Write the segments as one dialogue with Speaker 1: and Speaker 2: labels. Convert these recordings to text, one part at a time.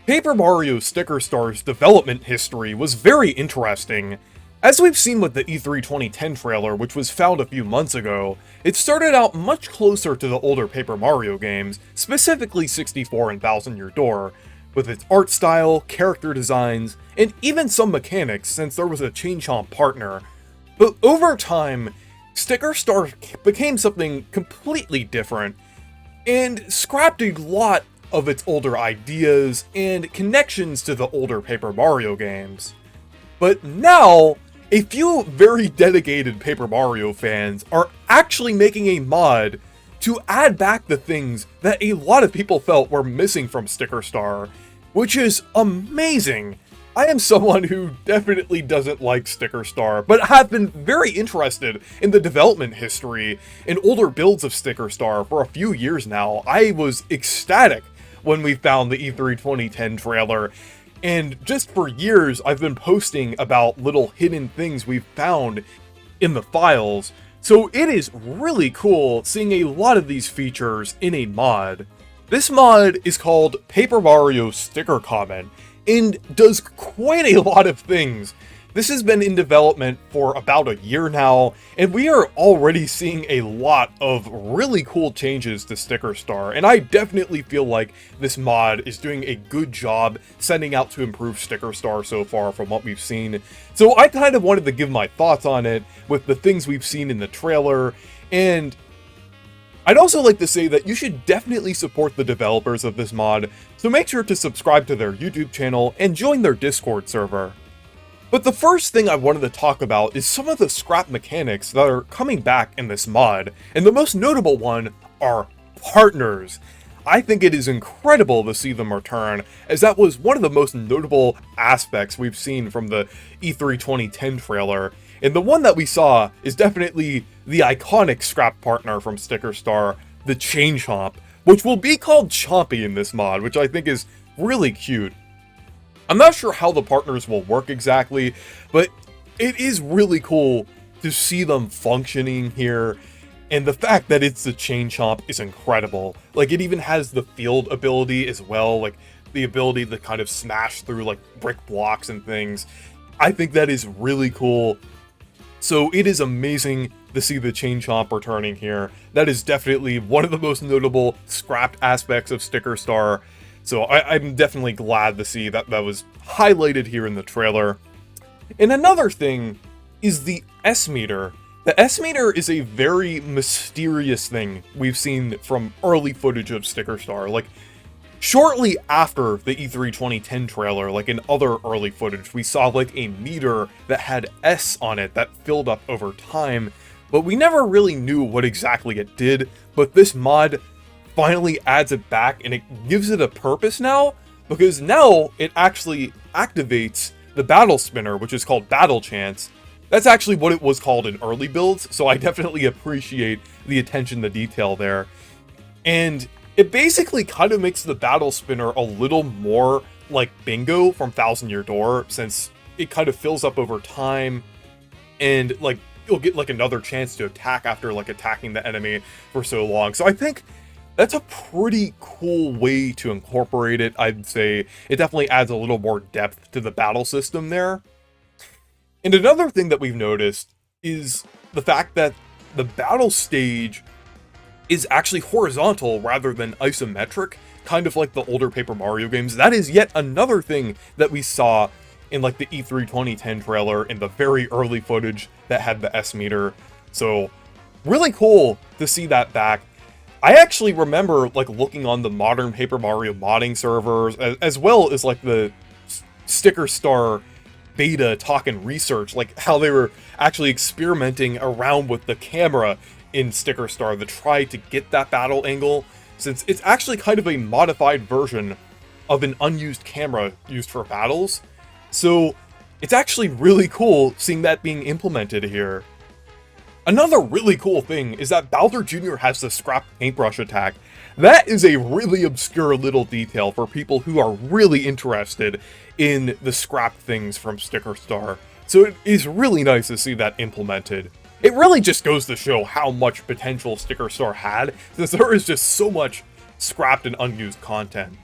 Speaker 1: Paper Mario Sticker Star's development history was very interesting. As we've seen with the E3 2010 trailer, which was found a few months ago, it started out much closer to the older Paper Mario games, specifically 64 and Thousand Year Door, with its art style, character designs, and even some mechanics since there was a Chain Chomp partner. But over time, Sticker Star became something completely different, and scrapped a lot of its older ideas and connections to the older Paper Mario games. But now, a few very dedicated Paper Mario fans are actually making a mod to add back the things that a lot of people felt were missing from Sticker Star, which is amazing. I am someone who definitely doesn't like Sticker Star, but have been very interested in the development history and older builds of Sticker Star for a few years now. I was ecstatic when we found the E3 2010 trailer, and just for years I've been posting about little hidden things we've found in the files, so it is really cool seeing a lot of these features in a mod. This mod is called Paper Mario Sticker Comet, and does quite a lot of things. This has been in development for about a year now, and we are already seeing a lot of really cool changes to Sticker Star, and I definitely feel like this mod is doing a good job setting out to improve Sticker Star so far from what we've seen. So I kind of wanted to give my thoughts on it with the things we've seen in the trailer, and I'd also like to say that you should definitely support the developers of this mod, so make sure to subscribe to their YouTube channel and join their Discord server. But the first thing I wanted to talk about is some of the scrap mechanics that are coming back in this mod, and the most notable one are partners. I think it is incredible to see them return, as that was one of the most notable aspects we've seen from the E3 2010 trailer, and the one that we saw is definitely the iconic scrap partner from Sticker Star, the Chain Chomp, which will be called Chompy in this mod, which I think is really cute. I'm not sure how the partners will work exactly, but it is really cool to see them functioning here, and the fact that it's the Chain Chomp is incredible. Like, it even has the field ability as well, like the ability to kind of smash through like brick blocks and things. I think that is really cool. So it is amazing to see the Chain Chomp returning here. That is definitely one of the most notable scrapped aspects of Sticker Star. So I'm definitely glad to see that that was highlighted here in the trailer. And another thing is the S-meter. The S-meter is a very mysterious thing we've seen from early footage of Sticker Star. Like, shortly after the E3 2010 trailer, like in other early footage, we saw like a meter that had S on it that filled up over time, but we never really knew what exactly it did. But this mod finally adds it back, and it gives it a purpose now, because now it actually activates the battle spinner, which is called Battle Chance. That's actually what it was called in early builds, so I definitely appreciate the attention to detail there. And it basically kind of makes the battle spinner a little more like Bingo from Thousand Year Door, since it kind of fills up over time, and like you'll get like another chance to attack after like attacking the enemy for so long. So I think that's a pretty cool way to incorporate it. I'd say it definitely adds a little more depth to the battle system there. And another thing that we've noticed is the fact that the battle stage is actually horizontal rather than isometric, kind of like the older Paper Mario games. That is yet another thing that we saw in like the E3 2010 trailer in the very early footage that had the S-meter. So really cool to see that back. I actually remember like looking on the modern Paper Mario modding servers, as well as like the Sticker Star beta talk and research, like how they were actually experimenting around with the camera in Sticker Star to try to get that battle angle, since it's actually kind of a modified version of an unused camera used for battles. So it's actually really cool seeing that being implemented here. Another really cool thing is that Bowser Jr. has the scrap paintbrush attack. That is a really obscure little detail for people who are really interested in the scrap things from Sticker Star. So it is really nice to see that implemented. It really just goes to show how much potential Sticker Star had, since there is just so much scrapped and unused content.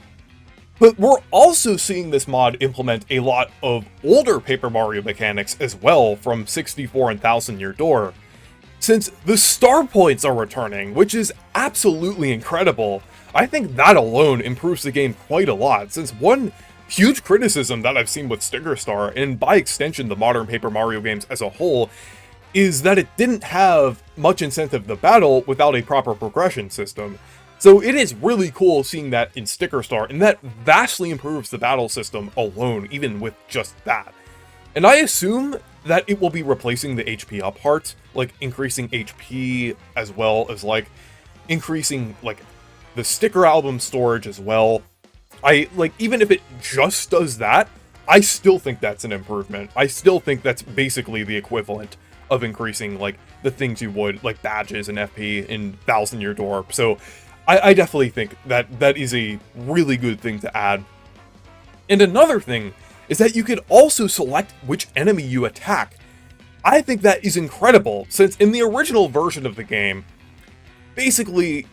Speaker 1: But we're also seeing this mod implement a lot of older Paper Mario mechanics as well from 64 and Thousand Year Door. Since the star points are returning, which is absolutely incredible, I think that alone improves the game quite a lot, since one huge criticism that I've seen with Sticker Star, and by extension the modern Paper Mario games as a whole, is that it didn't have much incentive to battle without a proper progression system. So it is really cool seeing that in Sticker Star, and that vastly improves the battle system alone, even with just that. And I assume that it will be replacing the HP up parts, like increasing HP as well as like increasing like the sticker album storage as well. Even if it just does that, I still think that's an improvement. I still think that's basically the equivalent of increasing like the things you would, like badges and FP in Thousand Year Door. So I definitely think that that is a really good thing to add. And another thing is that you can also select which enemy you attack. I think that is incredible, since in the original version of the game, basically,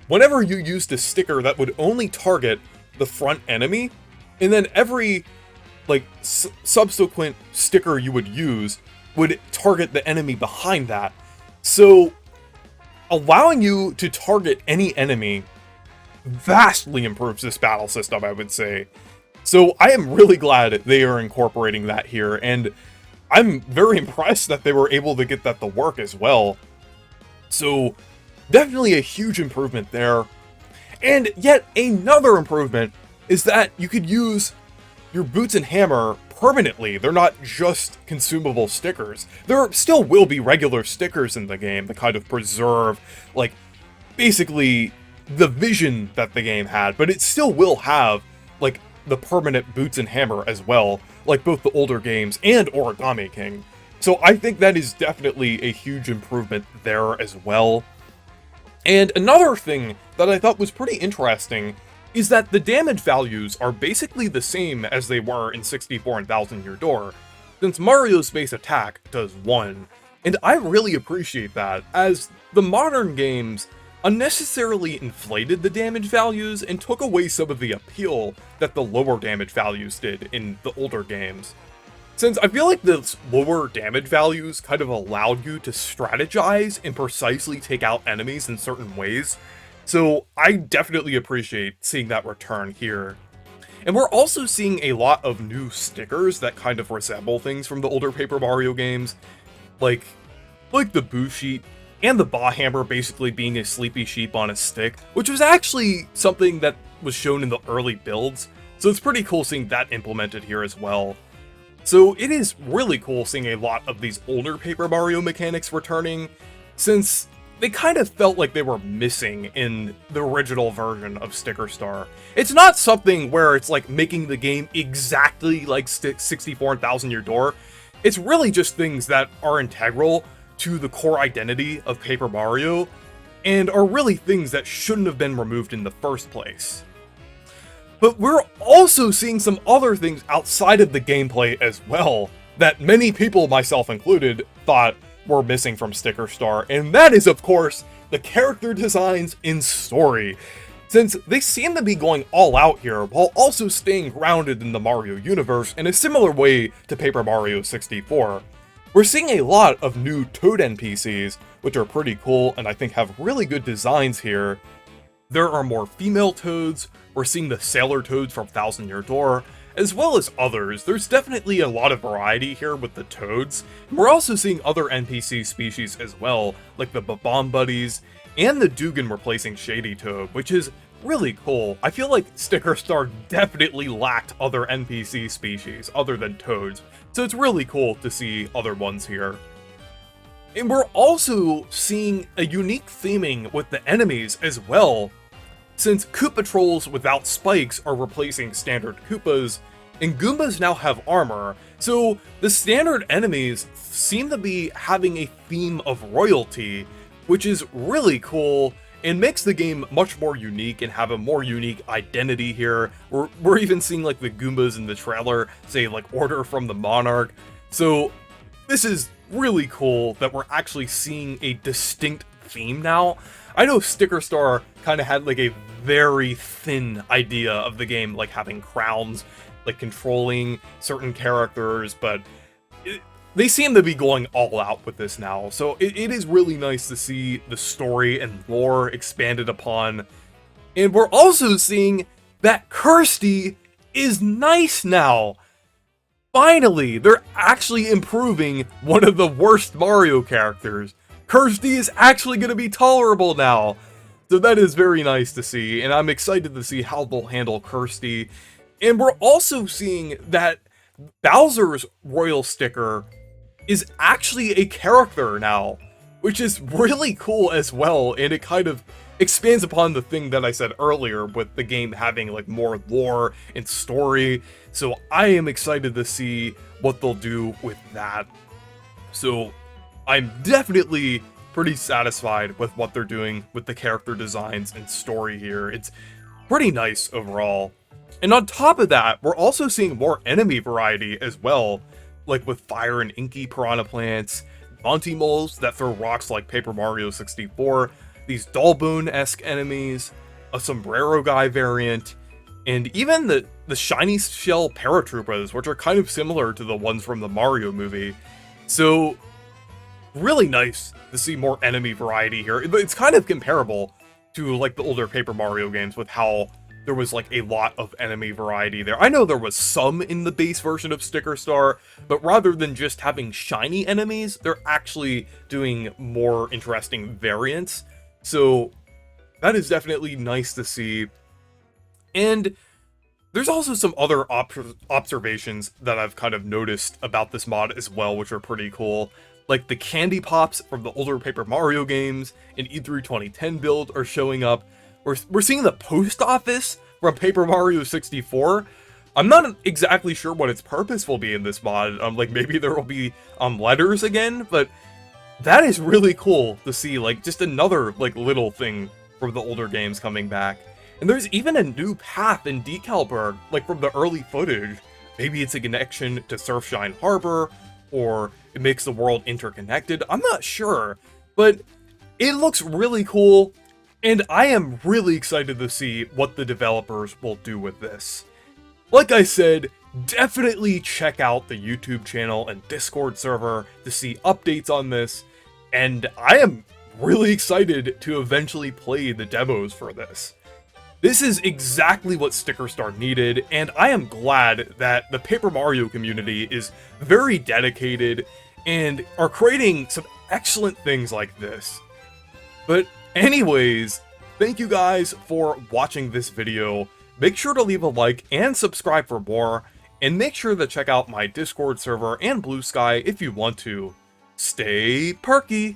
Speaker 1: whenever you used a sticker that would only target the front enemy, and then every like subsequent sticker you would use would target the enemy behind that. So allowing you to target any enemy vastly improves this battle system, I would say. So I am really glad they are incorporating that here, and I'm very impressed that they were able to get that to work as well. So definitely a huge improvement there. And yet another improvement is that you could use your boots and hammer permanently. They're not just consumable stickers. There still will be regular stickers in the game that kind of preserve, like, basically the vision that the game had, but it still will have, like, the permanent boots and hammer as well, like both the older games and Origami King. So I think that is definitely a huge improvement there as well. And another thing that I thought was pretty interesting is that the damage values are basically the same as they were in 64 and Thousand Year Door, since Mario's base attack does 1. And I really appreciate that, as the modern games unnecessarily inflated the damage values and took away some of the appeal that the lower damage values did in the older games. Since I feel like the lower damage values kind of allowed you to strategize and precisely take out enemies in certain ways, so I definitely appreciate seeing that return here. And we're also seeing a lot of new stickers that kind of resemble things from the older Paper Mario games, like the Boo Sheet, and the Bah Hammer basically being a sleepy sheep on a stick, which was actually something that was shown in the early builds, so it's pretty cool seeing that implemented here as well. So it is really cool seeing a lot of these older Paper Mario mechanics returning, since they kind of felt like they were missing in the original version of Sticker Star. It's not something where it's like making the game exactly like 64 and Thousand Year Door. It's really just things that are integral to the core identity of Paper Mario, and are really things that shouldn't have been removed in the first place. But we're also seeing some other things outside of the gameplay as well, that many people, myself included, thought were missing from Sticker Star, and that is, of course, the character designs in story, since they seem to be going all out here while also staying grounded in the Mario universe in a similar way to Paper Mario 64. We're seeing a lot of new Toad NPCs, which are pretty cool and I think have really good designs here. There are more female Toads, we're seeing the Sailor Toads from Thousand Year Door, as well as others. There's definitely a lot of variety here with the Toads. We're also seeing other NPC species as well, like the Bob-omb Buddies, and the Dugan replacing Shady Toad, which is really cool. I feel like Sticker Star definitely lacked other NPC species other than Toads, so it's really cool to see other ones here. And we're also seeing a unique theming with the enemies as well, since Koopa Trolls without spikes are replacing standard Koopas, and Goombas now have armor, so the standard enemies seem to be having a theme of royalty, which is really cool and makes the game much more unique and have a more unique identity here. We're even seeing like the Goombas in the trailer say like order from the monarch. So this is really cool that we're actually seeing a distinct theme now. I know Sticker Star kind of had like a very thin idea of the game, like having crowns, like controlling certain characters, but they seem to be going all out with this now. So it is really nice to see the story and lore expanded upon. And we're also seeing that Kirsty is nice now. Finally, they're actually improving one of the worst Mario characters. Kirsty is actually going to be tolerable now. So that is very nice to see, and I'm excited to see how they'll handle Kirsty. And we're also seeing that Bowser's royal sticker is actually a character now, which is really cool as well, and it kind of expands upon the thing that I said earlier with the game having like more lore and story. So I am excited to see what they'll do with that. So I'm definitely pretty satisfied with what they're doing with the character designs and story here. It's pretty nice overall. And on top of that, we're also seeing more enemy variety as well, like with fire and inky piranha plants, Monty moles that throw rocks like Paper Mario 64, these Dollbone-esque enemies, a sombrero guy variant, and even the shiny shell paratroopers, which are kind of similar to the ones from the Mario movie. So really nice to see more enemy variety here. It's kind of comparable to like the older Paper Mario games with how there was like a lot of enemy variety there. I know there was some in the base version of Sticker Star, but rather than just having shiny enemies, they're actually doing more interesting variants. So that is definitely nice to see. And there's also some other observations that I've kind of noticed about this mod as well, which are pretty cool. Like the candy pops from the older Paper Mario games in E3 2010 build are showing up. We're seeing the post office from Paper Mario 64. I'm not exactly sure what its purpose will be in this mod. Like maybe there will be letters again, but that is really cool to see, like just another like little thing from the older games coming back. And there's even a new path in Decalburg, like from the early footage. Maybe it's a connection to Surfshine Harbor, or it makes the world interconnected. I'm not sure, but it looks really cool, and I am really excited to see what the developers will do with this. Like I said, definitely check out the YouTube channel and Discord server to see updates on this, and I am really excited to eventually play the demos for this. This is exactly what Sticker Star needed, and I am glad that the Paper Mario community is very dedicated and are creating some excellent things like this. But anyways, thank you guys for watching this video. Make sure to leave a like and subscribe for more, and make sure to check out my Discord server and Blue Sky if you want to. Stay perky!